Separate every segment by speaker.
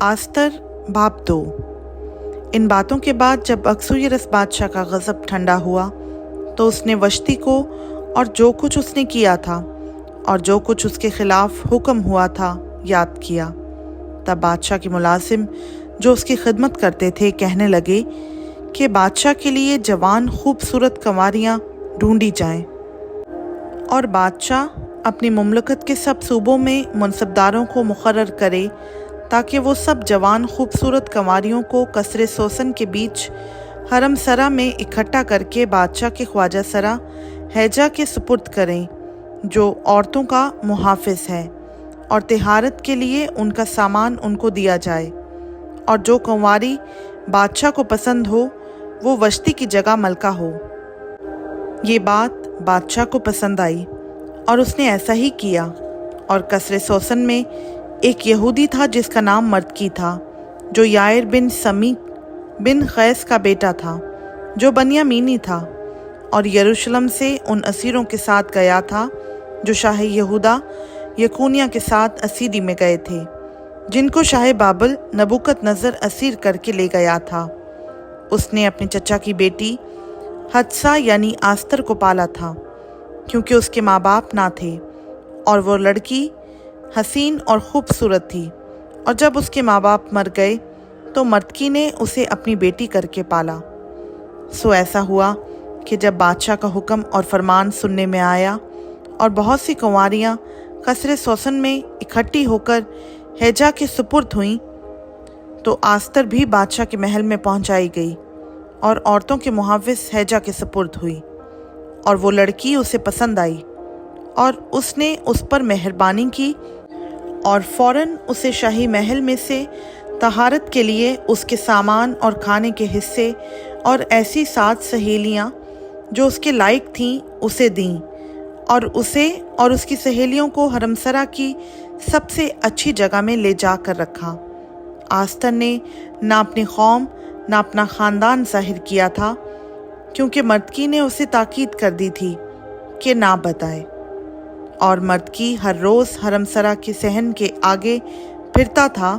Speaker 1: आस्तर बाब 2। इन बातों के बाद जब अक्सुयरस बादशाह का गज़ब ठंडा हुआ तो उसने वश्ती को और जो कुछ उसने किया था और जो कुछ उसके खिलाफ हुक्म हुआ था याद किया। तब बादशाह के मुलाजिम जो उसकी खिदमत करते थे कहने लगे कि बादशाह के लिए जवान खूबसूरत कंवारियाँ ढूंढी जाएं और बादशाह अपनी मुमलकत के सब सूबों में मनसबदारों को मुकर्रर करे ताकि वो सब जवान खूबसूरत कंवारियों को कसरे सोसन के बीच हरम सरा में इकट्ठा करके बादशाह के ख्वाजा सरा हैजा के सुपुर्द करें जो औरतों का मुहाफिज है, और तिहारत के लिए उनका सामान उनको दिया जाए, और जो कंवारी बादशाह को पसंद हो वो वश्ती की जगह मलका हो। ये बात बादशाह को पसंद आई और उसने ऐसा ही किया। और कसरे सोसन में एक यहूदी था जिसका नाम मर्दकी था, जो यायर बिन समी बिन खैस का बेटा था, जो बनियामीनी था, और यरूशलेम से उन असीरों के साथ गया था जो शाह यहूदा यकूनिया के साथ असीरी में गए थे, जिनको शाह बाबल नबूकत नज़र असीर करके ले गया था। उसने अपने चचा की बेटी हदसा यानी आस्तर को पाला था, क्योंकि उसके माँ बाप ना थे, और वो लड़की हसीन और खूबसूरत थी। और जब उसके माँ बाप मर गए तो मर्दकी ने उसे अपनी बेटी करके पाला। सो ऐसा हुआ कि जब बादशाह का हुक्म और फरमान सुनने में आया और बहुत सी कंवारियाँ कसरे सोसन में इकट्ठी होकर हैजा के सुपुर्द हुईं, तो आस्तर भी बादशाह के महल में पहुंचाई गई और औरतों के मुहाफिज हैजा के सुपुर्द हुई। और वो लड़की उसे पसंद आई और उसने उस पर मेहरबानी की और फ़ौरन उसे शाही महल में से तहारत के लिए उसके सामान और खाने के हिस्से और ऐसी 7 सहेलियाँ जो उसके लायक थीं उसे दीं, और उसे और उसकी सहेलियों को हरमसरा की सबसे अच्छी जगह में ले जाकर रखा। आस्तर ने ना अपनी कौम ना अपना ख़ानदान ज़ाहिर किया था, क्योंकि मर्दकी ने उसे ताकीद कर दी थी कि ना बताए। और मर्दकी हर रोज़ हरमसरा के सहन के आगे फिरता था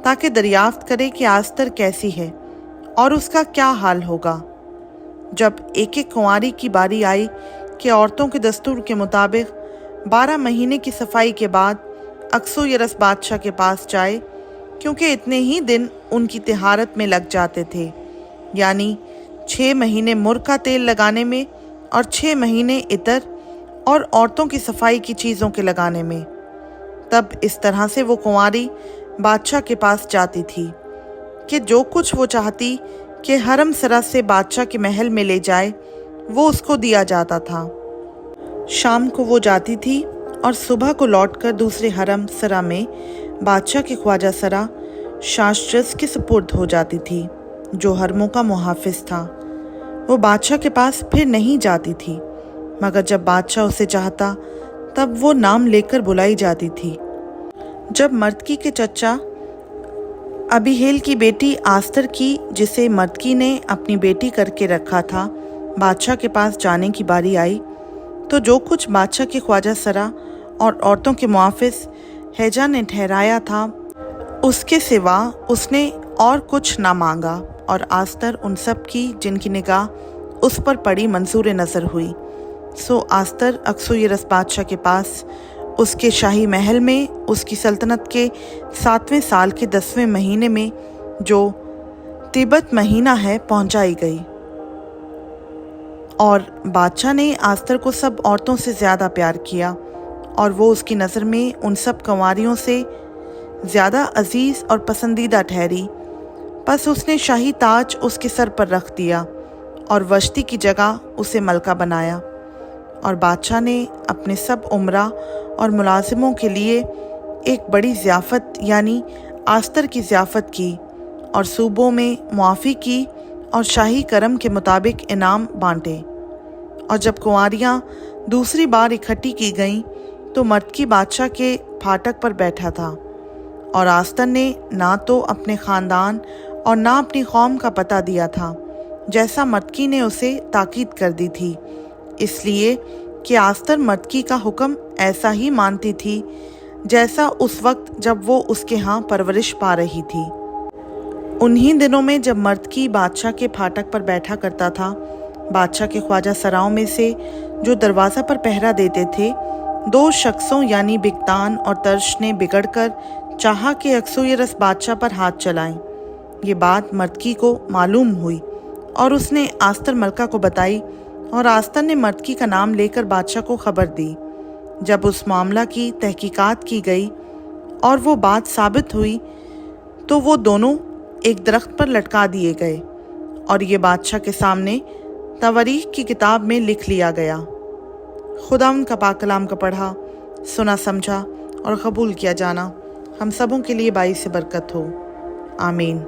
Speaker 1: ताकि दरियाफ्त करे कि आस्तर कैसी है और उसका क्या हाल होगा। जब एक एक कुंवारी की बारी आई कि औरतों के दस्तूर के मुताबिक 12 महीने की सफाई के बाद अक्सुयरस बादशाह के पास जाए, क्योंकि इतने ही दिन उनकी तिहारत में लग जाते थे, यानी 6 महीने मुर का तेल लगाने में और 6 महीने इतर और औरतों की सफाई की चीज़ों के लगाने में। तब इस तरह से वो कुंवारी बादशाह के पास जाती थी कि जो कुछ वो चाहती कि हरम सरा से बादशाह के महल में ले जाए वो उसको दिया जाता था। शाम को वो जाती थी और सुबह को लौटकर दूसरे हरम सरा में बादशाह के ख्वाजा सरा शाशरस के सुपुर्द हो जाती थी, जो हरमों का मुहाफिज था। वो बादशाह के पास फिर नहीं जाती थी, मगर जब बादशाह उसे चाहता तब वो नाम लेकर बुलाई जाती थी। जब मर्दकी के चचा अबीहेल की बेटी आस्तर की, जिसे मर्दकी ने अपनी बेटी करके रखा था, बादशाह के पास जाने की बारी आई, तो जो कुछ बादशाह के ख्वाजा सरा और औरतों के मुआफिस हैजा ने ठहराया था उसके सिवा उसने और कुछ ना मांगा। और आस्तर उन सब की जिनकी निगाह उस पर पड़ी मंजूर नज़र हुई। सो आस्तर अक्सुयरस बादशाह के पास उसके शाही महल में उसकी सल्तनत के 7वें साल के 10वें महीने में, जो तिब्बत महीना है, पहुंचाई गई। और बादशाह ने आस्तर को सब औरतों से ज़्यादा प्यार किया और वो उसकी नज़र में उन सब कंवारियों से ज़्यादा अजीज़ और पसंदीदा ठहरी। बस उसने शाही ताज उसके सर पर रख दिया और वश्ती की जगह उसे मलका बनाया। और बादशाह ने अपने सब उमरा और मुलाजिमों के लिए एक बड़ी ज़ियाफ़त यानी आस्तर की ज़ियाफ़त की और सूबों में मुआफ़ी की और शाही करम के मुताबिक इनाम बांटे। और जब कुंवारियाँ दूसरी बार इकट्ठी की गईं तो मर्दकी बादशाह के फाटक पर बैठा था, और आस्तर ने ना तो अपने ख़ानदान और ना अपनी कौम का पता दिया था, जैसा मर्दकी ने उसे ताकीद कर दी थी, इसलिए कि आस्तर मर्दकी का हुक्म ऐसा ही मानती थी जैसा उस वक्त जब वो उसके यहाँ परवरिश पा रही थी। उन्हीं दिनों में जब मर्दकी बादशाह के फाटक पर बैठा करता था, बादशाह के ख्वाजा सराओं में से जो दरवाज़ा पर पहरा देते थे, 2 शख्सों यानी बिगतान और तर्श ने बिगड़कर चाहा कि अकसूयरस बादशाह पर हाथ चलाएं। ये बात मर्दकी को मालूम हुई और उसने आस्तर मलका को बताई और आस्तर ने मर्दकी का नाम लेकर बादशाह को खबर दी। जब उस मामला की तहकीकात की गई और वो बात साबित हुई तो वो दोनों एक दरख्त पर लटका दिए गए और ये बादशाह के सामने तवारीख की किताब में लिख लिया गया। खुदा उनका पाक कलाम का पढ़ा, सुना, समझा और कबूल किया जाना हम सबों के लिए बाइस बरकत हो। आमीन।